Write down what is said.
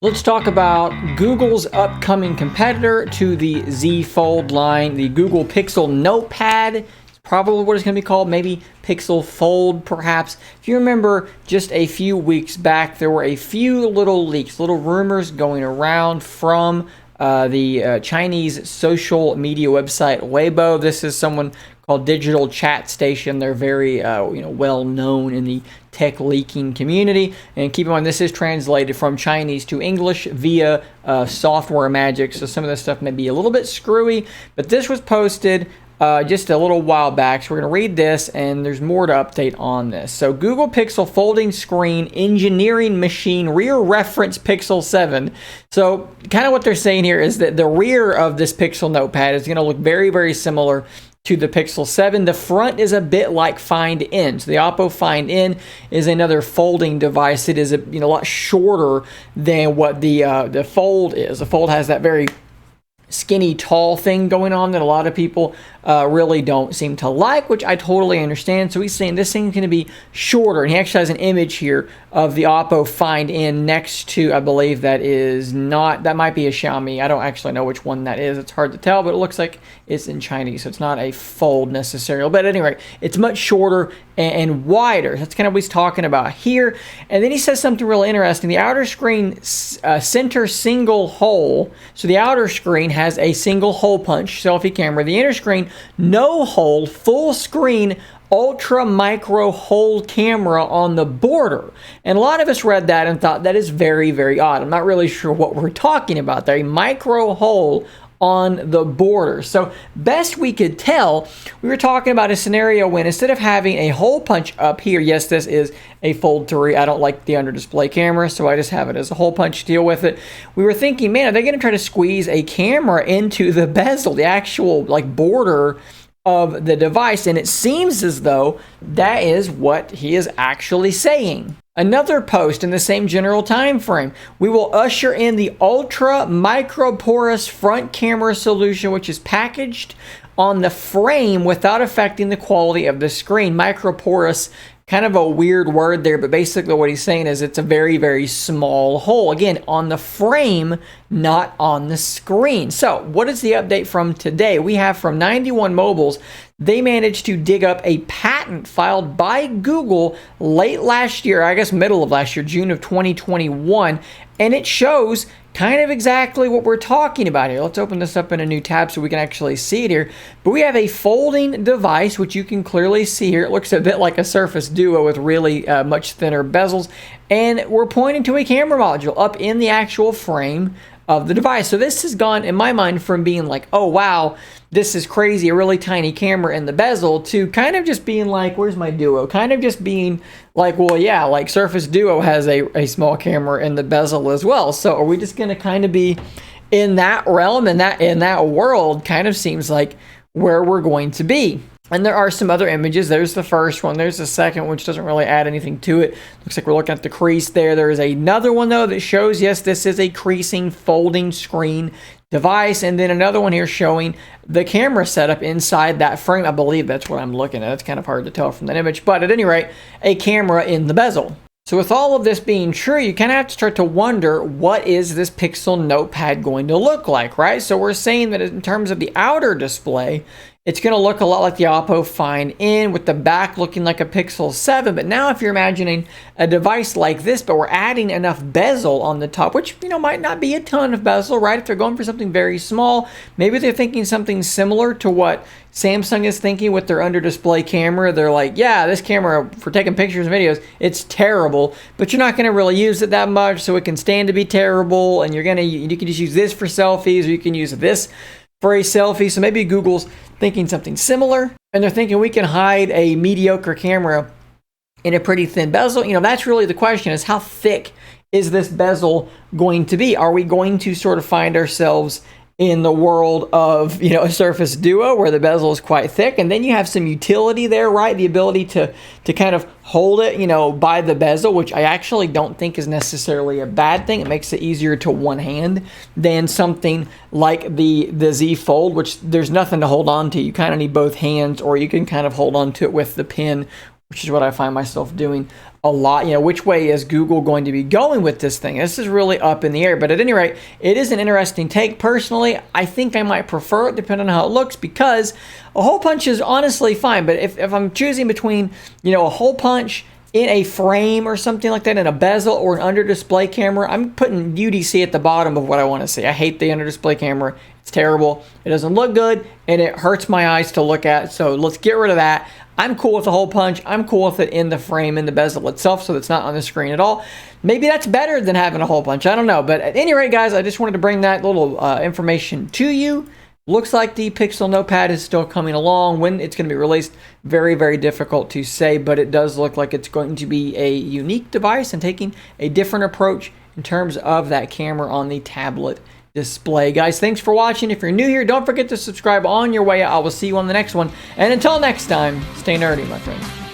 Let's talk about Google's upcoming competitor to the Z Fold line, the Google Pixel Notepad. It's probably what it's going to be called, maybe Pixel Fold, perhaps. If you remember, just a few weeks back, there were a few little leaks, little rumors going around from the Chinese social media website Weibo. This is someone called Digital Chat Station. They're very well known in the tech leaking community. And keep in mind, this is translated from Chinese to English via software magic. So some of this stuff may be a little bit screwy, but this was posted just a little while back. So we're going to read this, and there's more to update on this. So Google Pixel folding screen engineering machine rear reference Pixel 7. So kind of what they're saying here is that the rear of this Pixel Notepad is going to look very, very similar to the Pixel 7. The front is a bit like Find N. So the Oppo Find N is another folding device. It is a lot shorter than what the Fold is. The Fold has that very skinny, tall thing going on that a lot of people really don't seem to like, which I totally understand. So he's saying this thing's going to be shorter, and he actually has an image here of the Oppo Find N next to, I believe that might be a Xiaomi. I don't actually know which one that is. It's hard to tell, but it looks like it's in Chinese, so it's not a Fold necessarily. But anyway, it's much shorter and wider. That's kind of what he's talking about here. And then he says something really interesting. The outer screen center single hole. So the outer screen has a single hole punch selfie camera. The inner screen, no hole, full screen, ultra micro hole camera on the border. And a lot of us read that and thought that is very, very odd. I'm not really sure what we're talking about there. A micro hole on the border. So best we could tell, we were talking about a scenario when instead of having a hole punch up here, yes, this is a Fold 3. I don't like the under display camera, so I just have it as a hole punch to deal with it. We were thinking, man, are they going to try to squeeze a camera into the bezel, the actual border of the device? And it seems as though that is what he is actually saying. Another post in the same general time frame. We will usher in the ultra micro porous front camera solution, which is packaged on the frame without affecting the quality of the screen. Micro porous, kind of a weird word there, but basically what he's saying is it's a very, very small hole. Again, on the frame, not on the screen. So what is the update from today? We have from 91 Mobiles, they managed to dig up a patent filed by Google late last year, I guess middle of last year, June of 2021, and it shows kind of exactly what we're talking about here. Let's open this up in a new tab so we can actually see it here. But we have a folding device, which you can clearly see here. It looks a bit like a Surface Duo with really much thinner bezels. And we're pointing to a camera module up in the actual frame of the device. So this has gone, in my mind, from being like, oh, wow, this is crazy, a really tiny camera in the bezel, to kind of just being like, where's my Duo? Kind of just being like, well, yeah, like Surface Duo has a small camera in the bezel as well. So are we just going to kind of be in that realm, in that world? Kind of seems like where we're going to be. And there are some other images. There's the first one. There's the second, which doesn't really add anything to it. Looks like we're looking at the crease there. There is another one, though, that shows, yes, this is a creasing folding screen device. And then another one here showing the camera setup inside that frame. I believe that's what I'm looking at. It's kind of hard to tell from that image. But at any rate, a camera in the bezel. So with all of this being true, you kind of have to start to wonder, what is this Pixel Notepad going to look like, right? So we're saying that in terms of the outer display, it's going to look a lot like the Oppo Find N, with the back looking like a Pixel 7. But now if you're imagining a device like this, but we're adding enough bezel on the top, which, might not be a ton of bezel, right? If they're going for something very small, maybe they're thinking something similar to what Samsung is thinking with their under display camera. They're like, yeah, this camera for taking pictures and videos, it's terrible, but you're not going to really use it that much, so it can stand to be terrible, and you can just use this for selfies, or you can use this for a selfie. So maybe Google's thinking something similar, and they're thinking we can hide a mediocre camera in a pretty thin bezel. That's really the question, is how thick is this bezel going to be? Are we going to sort of find ourselves in the world of, a Surface Duo where the bezel is quite thick, and then you have some utility there, right? The ability to kind of hold it, by the bezel, which I actually don't think is necessarily a bad thing. It makes it easier to one hand than something like the Z Fold, which there's nothing to hold on to. You kind of need both hands, or you can kind of hold on to it with the pin, which is what I find myself doing a lot. You know, which way is Google going to be going with this thing? This is really up in the air. But at any rate, it is an interesting take. Personally, I think I might prefer it depending on how it looks, because a hole punch is honestly fine. But if I'm choosing between, you know, a hole punch in a frame or something like that, in a bezel or an under display camera, I'm putting UDC at the bottom of what I want to see. I hate the under display camera. It's terrible. It doesn't look good, and it hurts my eyes to look at. So let's get rid of that. I'm cool with the hole punch. I'm cool with it in the frame, in the bezel itself, so it's not on the screen at all. Maybe that's better than having a hole punch. I don't know. But at any rate, guys, I just wanted to bring that little information to you. Looks like the Pixel Notepad is still coming along. When it's going to be released, very, very difficult to say, but it does look like it's going to be a unique device and taking a different approach in terms of that camera on the tablet display. Guys, thanks for watching. If you're new here, don't forget to subscribe on your way out. I will see you on the next one. And until next time, stay nerdy, my friends.